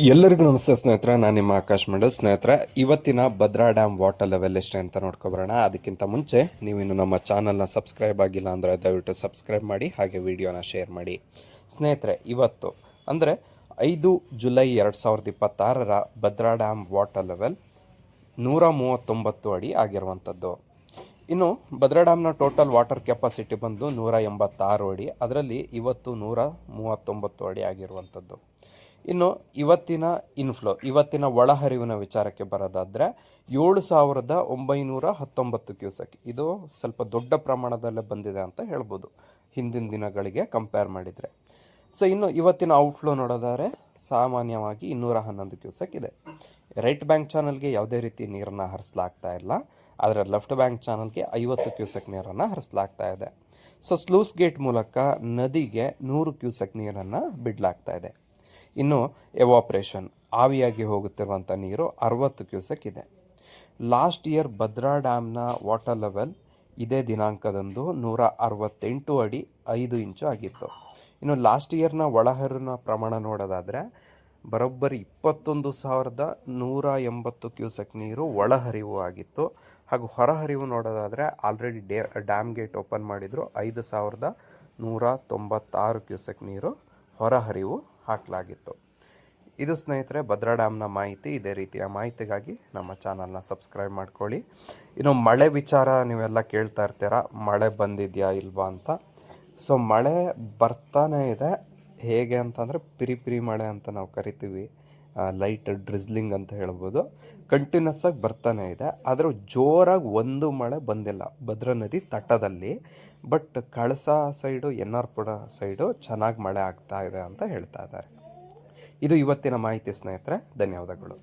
ಎಲ್ಲರಿಗೂ ನಮಸ್ತೆ ಸ್ನೇಹಿತರೆ, ನಾನು ನಿಮ್ಮ ಆಕಾಶ್ ಮಂಡಲ್. ಸ್ನೇಹಿತರೆ, ಇವತ್ತಿನ ಭದ್ರಾ ಡ್ಯಾಮ್ ವಾಟರ್ ಲೆವೆಲ್ ಎಷ್ಟೇ ಅಂತ ನೋಡ್ಕೊಬರೋಣ. ಅದಕ್ಕಿಂತ ಮುಂಚೆ ನೀವಿನ್ನು ನಮ್ಮ ಚಾನಲ್ನ ಸಬ್ಸ್ಕ್ರೈಬ್ ಆಗಿಲ್ಲ ಅಂದರೆ ದಯವಿಟ್ಟು ಸಬ್ಸ್ಕ್ರೈಬ್ ಮಾಡಿ, ಹಾಗೆ ವಿಡಿಯೋನ ಶೇರ್ ಮಾಡಿ. ಸ್ನೇಹಿತರೆ, ಇವತ್ತು ಅಂದರೆ 5 ಜುಲೈ 2026ರ ಭದ್ರಾ ಡ್ಯಾಮ್ ವಾಟರ್ ಲೆವೆಲ್ 139 ಅಡಿ ಆಗಿರುವಂಥದ್ದು. ಇನ್ನು ಭದ್ರಾ ಡ್ಯಾಮ್ನ ಟೋಟಲ್ ವಾಟರ್ ಕೆಪಾಸಿಟಿ ಬಂದು 186 ಅಡಿ, ಅದರಲ್ಲಿ ಇವತ್ತು 139 ಅಡಿ ಆಗಿರುವಂಥದ್ದು. ಇನ್ನು ಇವತ್ತಿನ ಒಳಹರಿವಿನ ವಿಚಾರಕ್ಕೆ ಬರೋದಾದರೆ 7,919 ಕ್ಯೂಸೆಕ್. ಇದು ಸ್ವಲ್ಪ ದೊಡ್ಡ ಪ್ರಮಾಣದಲ್ಲೇ ಬಂದಿದೆ ಅಂತ ಹೇಳ್ಬೋದು ಹಿಂದಿನ ದಿನಗಳಿಗೆ ಕಂಪೇರ್ ಮಾಡಿದರೆ. ಸೊ ಇನ್ನು ಇವತ್ತಿನ ಔಟ್ಫ್ಲೋ ನೋಡೋದಾದರೆ ಸಾಮಾನ್ಯವಾಗಿ 211 ಕ್ಯೂಸೆಕ್ ಇದೆ. ರೈಟ್ ಬ್ಯಾಂಕ್ ಚಾನಲ್ಗೆ ಯಾವುದೇ ರೀತಿ ನೀರನ್ನು ಹರಿಸಲಾಗ್ತಾ ಇಲ್ಲ, ಆದರೆ ಲೆಫ್ಟ್ ಬ್ಯಾಂಕ್ ಚಾನಲ್ಗೆ 50 ಕ್ಯೂಸೆಕ್ ನೀರನ್ನು ಹರಿಸಲಾಗ್ತಾ ಇದೆ. ಸೊ ಸ್ಲೂಸ್ ಗೇಟ್ ಮೂಲಕ ನದಿಗೆ 100 ಕ್ಯೂಸೆಕ್ ನೀರನ್ನು ಬಿಡಲಾಗ್ತಾ ಇದೆ. ಇನ್ನು ಎವಾಪ್ರೇಷನ್ ಆವಿಯಾಗಿ ಹೋಗುತ್ತಿರುವಂಥ ನೀರು 60 ಕ್ಯೂಸೆಕ್ ಇದೆ. ಲಾಸ್ಟ್ ಇಯರ್ ಭದ್ರಾ ಡ್ಯಾಮ್ನ ವಾಟರ್ ಲೆವೆಲ್ ಇದೇ ದಿನಾಂಕದಂದು 168 ಅಡಿ 5 ಇಂಚು ಆಗಿತ್ತು. ಇನ್ನು ಲಾಸ್ಟ್ ಇಯರ್ನ ಒಳಹರಿವಿನ ಪ್ರಮಾಣ ನೋಡೋದಾದರೆ ಬರೋಬ್ಬರಿ 21,180 ಕ್ಯೂಸೆಕ್ ನೀರು ಒಳಹರಿವು ಆಗಿತ್ತು. ಹಾಗೂ ಹೊರಹರಿವು ನೋಡೋದಾದರೆ ಆಲ್ರೆಡಿ ಡ್ಯಾಮ್ ಗೇಟ್ ಓಪನ್ ಮಾಡಿದ್ರು, 5,196 ಕ್ಯೂಸೆಕ್ ನೀರು ಹೊರಹರಿವು ಹಾಕಲಾಗಿತ್ತು. ಇದು ಸ್ನೇಹಿತರೆ ಭದ್ರಾ ಡ್ಯಾಮ್ನ ಮಾಹಿತಿ. ಇದೇ ರೀತಿಯ ಮಾಹಿತಿಗಾಗಿ ನಮ್ಮ ಚಾನಲ್ನ ಸಬ್ಸ್ಕ್ರೈಬ್ ಮಾಡ್ಕೊಳ್ಳಿ. ಇನ್ನು ಮಳೆ ವಿಚಾರ ನೀವೆಲ್ಲ ಕೇಳ್ತಾ ಇರ್ತೀರ, ಮಳೆ ಬಂದಿದೆಯಾ ಇಲ್ವಾ ಅಂತ. ಸೊ ಮಳೆ ಬರ್ತಾನೆ ಇದೆ. ಹೇಗೆ ಅಂತಂದರೆ ಪಿರಿ ಮಳೆ ಅಂತ ನಾವು ಕರಿತೀವಿ, ಲೈಟ್ ಡ್ರಿಸ್ಲಿಂಗ್ ಅಂತ ಹೇಳ್ಬೋದು. ಕಂಟಿನ್ಯೂಸ್ ಆಗಿ ಬರ್ತಾನೆ ಇದೆ, ಆದರೆ ಜೋರಾಗಿ ಒಂದು ಮಳೆ ಬಂದಿಲ್ಲ ಭದ್ರಾ ನದಿ ತಟದಲ್ಲಿ. But Kalasa side, N R. Pura side ಚೆನ್ನಾಗಿ ಮಳೆ ಆಗ್ತಾ ಇದೆ ಅಂತ ಹೇಳ್ತಾ ಇದ್ದಾರೆ. ಇದು ಇವತ್ತಿನ ಮಾಹಿತಿ ಸ್ನೇಹಿತರೆ. ಧನ್ಯವಾದಗಳು.